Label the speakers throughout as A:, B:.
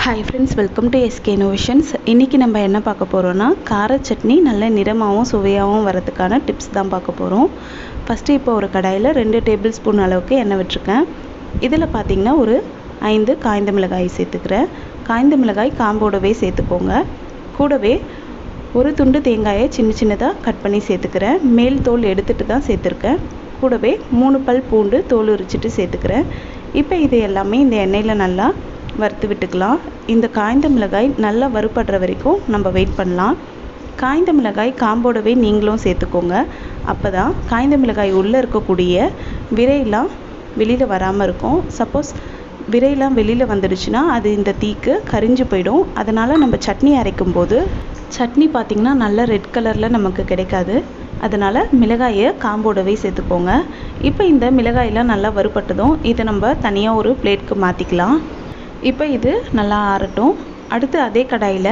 A: Hi friends, welcome to SK Innovations. இன்னைக்கு நம்ம என்ன பார்க்க போறோம்னா கார சட்னி நல்ல நிறமாவும் சுவையாவும் வரதுக்கான டிப்ஸ் தான் பார்க்க போறோம். ஃபர்ஸ்ட் இப்போ ஒரு கடாயில 2 டேபிள் ஸ்பூன் அளவுக்கு எண்ணெய் விட்டுருக்கேன். இதில் பார்த்தீங்கன்னா ஒரு 5 காய்ந்த மிளகாய் சேர்த்துக்கிறேன். காய்ந்த மிளகாய் காம்போடவே சேர்த்துக்கோங்க. கூடவே ஒரு துண்டு தேங்காயை சின்ன சின்னதாக கட் பண்ணி சேர்த்துக்கிறேன். மேல் தோல் எடுத்துட்டு தான் சேர்த்துருக்கேன். கூடவே 3 பல் பூண்டு தோல் உரிச்சிட்டு சேர்த்துக்கிறேன். இப்போ இது எல்லாமே இந்த எண்ணெயில் நல்லா வறுத்து விட்டுக்கலாம். இந்த காய்ந்த மிளகாய் நல்லா வறுபடுற வரைக்கும் நம்ம வெயிட் பண்ணலாம். காய்ந்த மிளகாய் காம்போடவே நீங்களும் சேர்த்துக்கோங்க. அப்போ தான் காய்ந்த மிளகாய் உள்ளே இருக்கக்கூடிய விரையெல்லாம் வெளியில் வராமல் இருக்கும். சப்போஸ் விரையெல்லாம் வெளியில் வந்துடுச்சுன்னா அது இந்த தீக்கு கரிஞ்சு போயிடும். அதனால் நம்ம சட்னி அரைக்கும் போது சட்னி பார்த்திங்கன்னா நல்ல ரெட் கலரில் நமக்கு கிடைக்காது. அதனால் மிளகாயை காம்போடவே சேர்த்துக்கோங்க. இப்போ இந்த மிளகாயெல்லாம் நல்லா வறுபட்டதும் இதை நம்ம தனியாக ஒரு பிளேட்க்கு மாற்றிக்கலாம். இப்போ இது நல்லா ஆறட்டும். அடுத்து அதே கடாயில்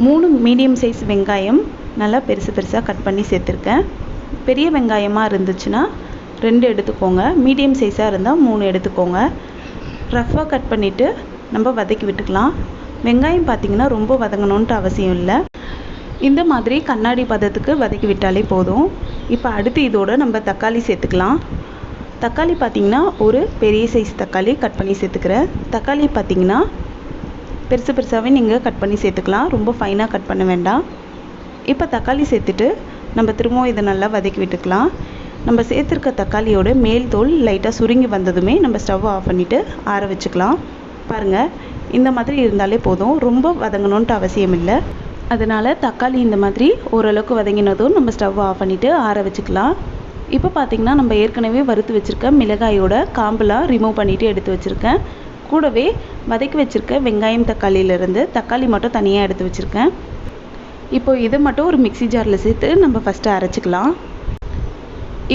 A: 3 மீடியம் சைஸ் வெங்காயம் நல்லா பெருசாக கட் பண்ணி சேர்த்துருக்கேன். பெரிய வெங்காயமாக இருந்துச்சுன்னா 2 எடுத்துக்கோங்க. மீடியம் சைஸாக இருந்தால் 3 எடுத்துக்கோங்க. ரஃப்பாக கட் பண்ணிவிட்டு நம்ம வதக்கி விட்டுக்கலாம். வெங்காயம் பார்த்திங்கன்னா ரொம்ப வதங்கணுன்ட்டு அவசியம் இல்லை. இந்த மாதிரி கண்ணாடி பதத்துக்கு வதக்கி விட்டாலே போதும். இப்போ அடுத்து இதோட நம்ம தக்காளி சேர்த்துக்கலாம். தக்காளி பார்த்திங்கன்னா ஒரு பெரிய சைஸ் தக்காளி கட் பண்ணி சேர்த்துக்கிறேன். தக்காளி பார்த்திங்கன்னா பெருசாகவே நீங்கள் கட் பண்ணி சேர்த்துக்கலாம். ரொம்ப ஃபைனாக கட் பண்ண வேண்டாம். இப்போ தக்காளி சேர்த்துட்டு நம்ம திரும்பவும் இதை நல்லா வதக்கி விட்டுக்கலாம். நம்ம சேர்த்துருக்க தக்காளியோட மேல் தோல் லைட்டாக சுருங்கி வந்ததுமே நம்ம ஸ்டவ் ஆஃப் பண்ணிவிட்டு ஆற வச்சுக்கலாம். பாருங்கள், இந்த மாதிரி இருந்தாலே போதும். ரொம்ப வதங்கணுன்ட்டு அவசியம் இல்லை. அதனால் தக்காளி இந்த மாதிரி ஓரளவுக்கு வதங்கினதும் நம்ம ஸ்டவ் ஆஃப் பண்ணிவிட்டு ஆற வச்சுக்கலாம். இப்போ பார்த்திங்கன்னா நம்ம ஏற்கனவே வறுத்து வச்சுருக்க மிளகாயோட காம்பெலாம் ரிமூவ் பண்ணிவிட்டு எடுத்து வச்சுருக்கேன். கூடவே வதக்கி வச்சுருக்க வெங்காயம் தக்காளியிலேருந்து தக்காளி மட்டும் தனியாக எடுத்து வச்சுருக்கேன். இப்போ இதை மட்டும் ஒரு மிக்ஸி ஜாரில் சேர்த்து நம்ம ஃபஸ்ட்டு அரைச்சிக்கலாம்.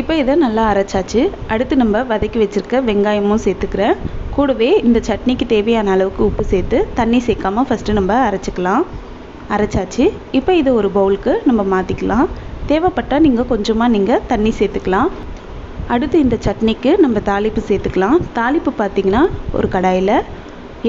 A: இப்போ இதை நல்லா அரைச்சாச்சு. அடுத்து நம்ம வதக்கி வச்சுருக்க வெங்காயமும் சேர்த்துக்கிறேன். கூடவே இந்த சட்னிக்கு தேவையான அளவுக்கு உப்பு சேர்த்து தண்ணி சேர்க்காமல் ஃபஸ்ட்டு நம்ம அரைச்சிக்கலாம். அரைச்சாச்சு. இப்போ இது ஒரு பவுலுக்கு நம்ம மாற்றிக்கலாம். தேவைப்பட்டால் நீங்கள் கொஞ்சமாக தண்ணி சேர்த்துக்கலாம். அடுத்து இந்த சட்னிக்கு நம்ம தாளிப்பு சேர்த்துக்கலாம். தாளிப்பு பார்த்திங்கன்னா ஒரு கடாயில்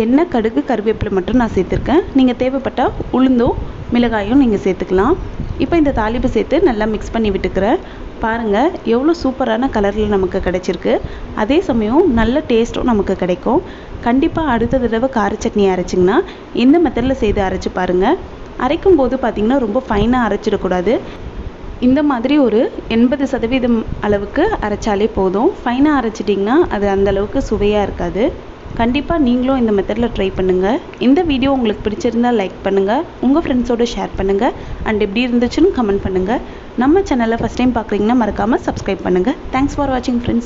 A: எண்ணெய், கடுகு, கருவேப்பிலை மட்டும் நான் சேர்த்துருக்கேன். நீங்கள் தேவைப்பட்டால் உளுந்தும் மிளகாயும் நீங்கள் சேர்த்துக்கலாம். இப்போ இந்த தாளிப்பு சேர்த்து நல்லா மிக்ஸ் பண்ணி விட்டுக்கிறேன். பாருங்கள் எவ்வளோ சூப்பரான கலரில் நமக்கு கிடைச்சிருக்கு. அதே சமயம் நல்ல டேஸ்ட்டும் நமக்கு கிடைக்கும். கண்டிப்பாக அடுத்த தடவை கார சட்னி அரைச்சிங்கன்னா இந்த மெத்தடில் செய்து அரைச்சி பாருங்கள். அரைக்கும் போது பார்த்திங்கன்னா ரொம்ப ஃபைனாக அரைச்சிடக்கூடாது. இந்த மாதிரி ஒரு 80% அளவுக்கு அரைச்சாலே போதும். ஃபைனாக அரைச்சிட்டிங்கன்னா அது அந்தளவுக்கு சுவையாக இருக்காது. கண்டிப்பாக நீங்களும் இந்த மெத்தடில் ட்ரை பண்ணுங்கள். இந்த வீடியோ உங்களுக்கு பிடிச்சிருந்தால் லைக் பண்ணுங்கள், உங்கள் ஃப்ரெண்ட்ஸோடு ஷேர் பண்ணுங்கள், அண்ட் எப்படி இருந்துச்சுன்னு கமெண்ட் பண்ணுங்கள். நம்ம சேனலை ஃபஸ்ட் டைம் பார்க்குறீங்கன்னா மறக்காமல் சப்ஸ்கிரைப் பண்ணுங்கள். தேங்க்ஸ் ஃபார் வாட்சிங் ஃப்ரெண்ட்ஸ்.